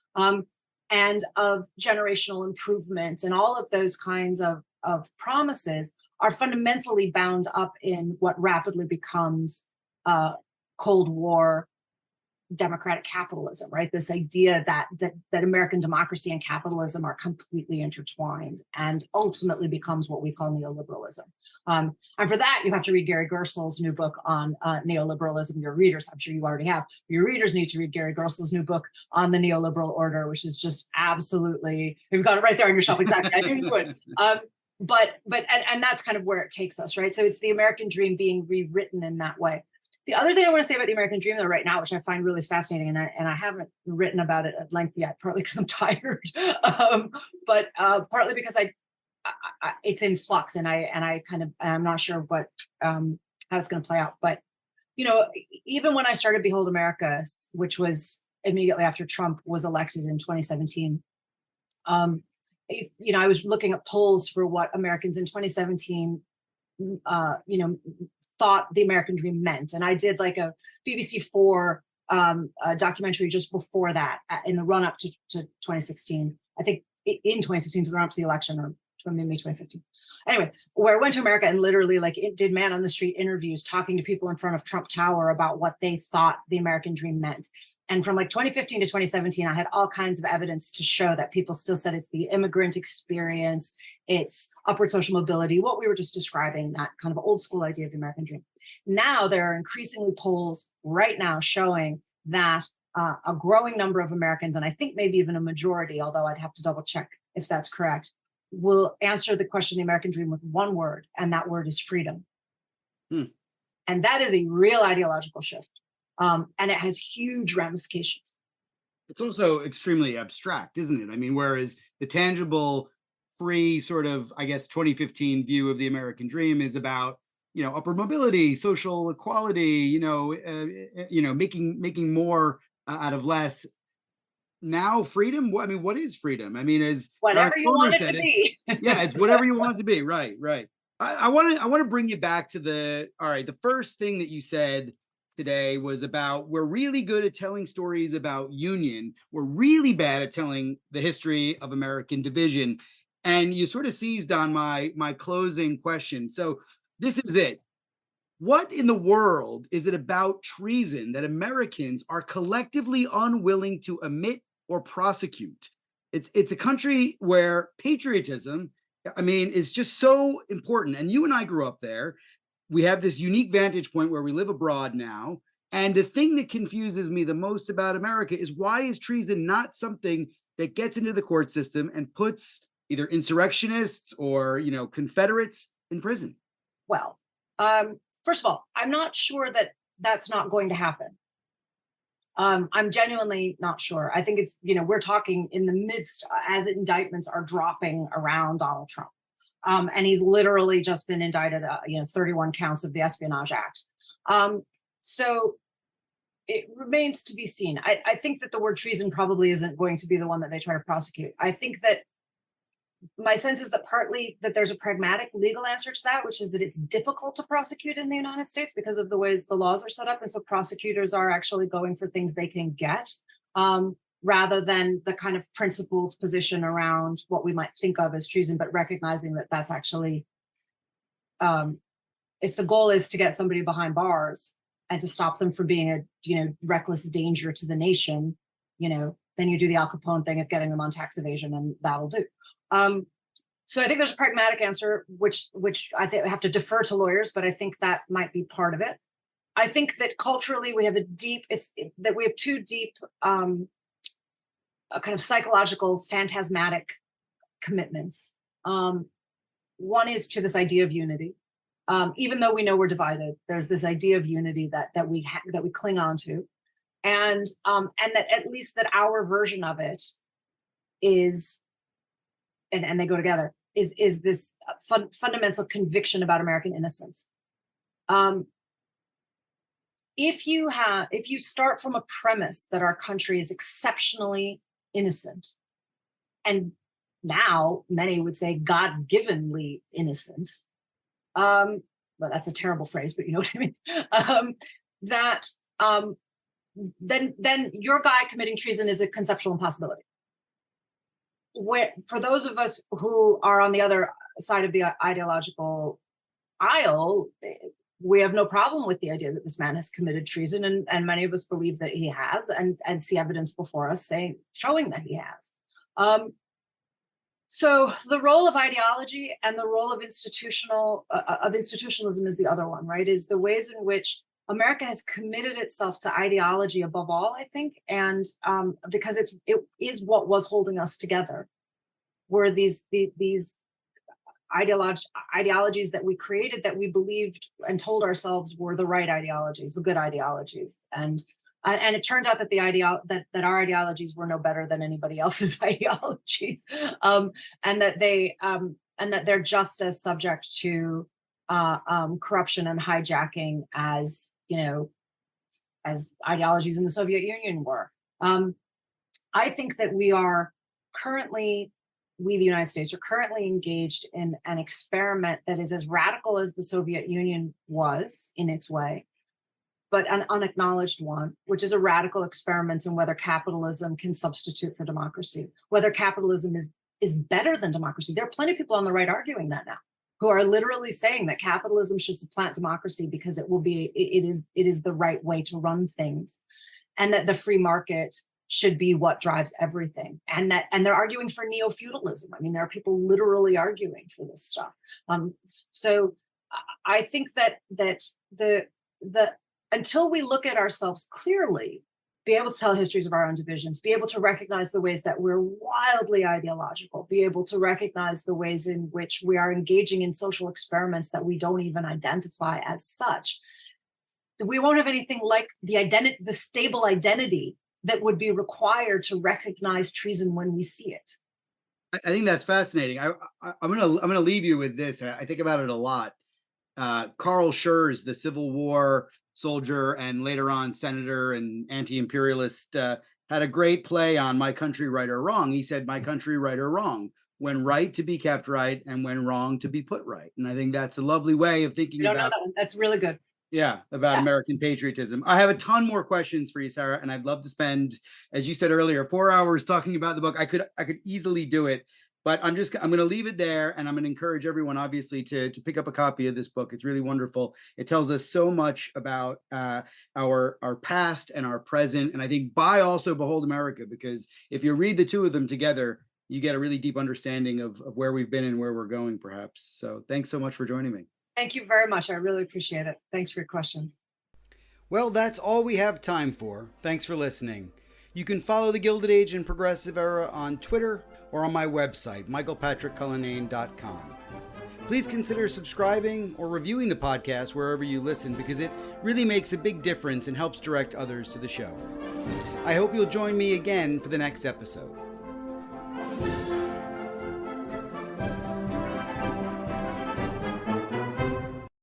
and of generational improvement, and all of those kinds of promises are fundamentally bound up in what rapidly becomes Cold War democratic capitalism, right? This idea that American democracy and capitalism are completely intertwined, and ultimately becomes what we call neoliberalism. And for that, you have to read Gary Gerstl's new book on neoliberalism. Your readers, I'm sure you already have, your readers need to read Gary Gerstl's new book on the neoliberal order, which is just absolutely, you've got it right there on your shelf. Exactly, I knew you would. But that's kind of where it takes us, right? So it's the American dream being rewritten in that way. The other thing I want to say about the American dream, though, right now, which I find really fascinating, and I haven't written about it at length yet, partly because I'm tired, but partly because it's in flux, and I'm not sure what how it's going to play out. But even when I started Behold America, which was immediately after Trump was elected in 2017, I was looking at polls for what Americans in 2017, thought the American dream meant. And I did like a BBC4 documentary just before that, in the run up to 2016. I think in 2016, to the run up to the election, or maybe 2015. Anyway, where I went to America and literally did man on the street interviews, talking to people in front of Trump Tower about what they thought the American dream meant. And from 2015 to 2017, I had all kinds of evidence to show that people still said it's the immigrant experience, it's upward social mobility, what we were just describing, that kind of old school idea of the American dream. Now there are increasingly polls right now showing that a growing number of Americans, and I think maybe even a majority, although I'd have to double check if that's correct, will answer the question, the American dream, with one word, and that word is freedom. And that is a real ideological shift. And it has huge ramifications. It's also extremely abstract, isn't it? I mean, whereas the tangible free sort of, I guess, 2015 view of the American dream is about, upper mobility, social equality, making more out of less. Now freedom, I mean, what is freedom? I mean, as Whatever Eric you Foner want it said, to be. it's whatever you want it to be. Right. I want to bring you back to the first thing that you said today was about, we're really good at telling stories about union. We're really bad at telling the history of American division. And you sort of seized on my closing question. So this is it. What in the world is it about treason that Americans are collectively unwilling to admit or prosecute? It's a country where patriotism, I mean, is just so important. And you and I grew up there. We have this unique vantage point where we live abroad now. And the thing that confuses me the most about America is, why is treason not something that gets into the court system and puts either insurrectionists or, Confederates in prison? Well, first of all, I'm not sure that that's not going to happen. I'm genuinely not sure. I think it's, we're talking in the midst, as indictments are dropping around Donald Trump. And he's literally just been indicted, 31 counts of the Espionage Act. So it remains to be seen. I think that the word treason probably isn't going to be the one that they try to prosecute. I think that my sense is that partly that there's a pragmatic legal answer to that, which is that it's difficult to prosecute in the United States because of the ways the laws are set up. And so prosecutors are actually going for things they can get, rather than the kind of principled position around what we might think of as treason, but recognizing that that's actually, if the goal is to get somebody behind bars and to stop them from being a, reckless danger to the nation, then you do the Al Capone thing of getting them on tax evasion, and that'll do. So I think there's a pragmatic answer, which I think I have to defer to lawyers, but I think that might be part of it. I think that culturally we have that we have two deep, a kind of psychological, phantasmatic commitments. One is to this idea of unity. Even though we know we're divided, there's this idea of unity that we cling on to, and that at least that our version of it is, and they go together, is this fundamental conviction about American innocence. If you start from a premise that our country is exceptionally innocent, and now many would say God-givenly innocent, well, that's a terrible phrase, but you know what I mean, then your guy committing treason is a conceptual impossibility. For those of us who are on the other side of the ideological aisle, we have no problem with the idea that this man has committed treason, and many of us believe that he has, and see evidence before us showing that he has. So the role of ideology and the role of institutionalism is the other one, right? Is the ways in which America has committed itself to ideology above all, I think, and because it is what was holding us together, were these ideologies that we created, that we believed and told ourselves were the right ideologies, the good ideologies, and it turns out that that our ideologies were no better than anybody else's ideologies, and that they're just as subject to corruption and hijacking as ideologies in the Soviet Union were. I think that we, the United States, are currently engaged in an experiment that is as radical as the Soviet Union was in its way, but an unacknowledged one, which is a radical experiment in whether capitalism can substitute for democracy, whether capitalism is better than democracy. There are plenty of people on the right arguing that now, who are literally saying that capitalism should supplant democracy because it is the right way to run things, and that the free market should be what drives everything, and they're arguing for neo-feudalism. I mean, there are people literally arguing for this stuff. So I think that the until we look at ourselves clearly, be able to tell histories of our own divisions, be able to recognize the ways that we're wildly ideological, be able to recognize the ways in which we are engaging in social experiments that we don't even identify as such, we won't have anything like the stable identity that would be required to recognize treason when we see it. I think that's fascinating. I'm gonna leave you with this. I think about it a lot. Carl Schurz, the Civil War soldier and later on senator and anti-imperialist, had a great play on "My country, right or wrong." He said, "My country, right or wrong, when right to be kept right, and when wrong to be put right." And I think that's a lovely way of thinking No, about. that one. That's really good. Yeah, about American patriotism. I have a ton more questions for you, Sarah, and I'd love to spend, as you said earlier, 4 hours talking about the book. I could easily do it, but I'm going to leave it there, and I'm going to encourage everyone, obviously, to pick up a copy of this book. It's really wonderful. It tells us so much about our past and our present, and I think buy also Behold America, because if you read the two of them together, you get a really deep understanding of where we've been and where we're going, perhaps. So thanks so much for joining me. Thank you very much. I really appreciate it. Thanks for your questions. Well, that's all we have time for. Thanks for listening. You can follow the Gilded Age and Progressive Era on Twitter or on my website, michaelpatrickcullinane.com. Please consider subscribing or reviewing the podcast wherever you listen, because it really makes a big difference and helps direct others to the show. I hope you'll join me again for the next episode.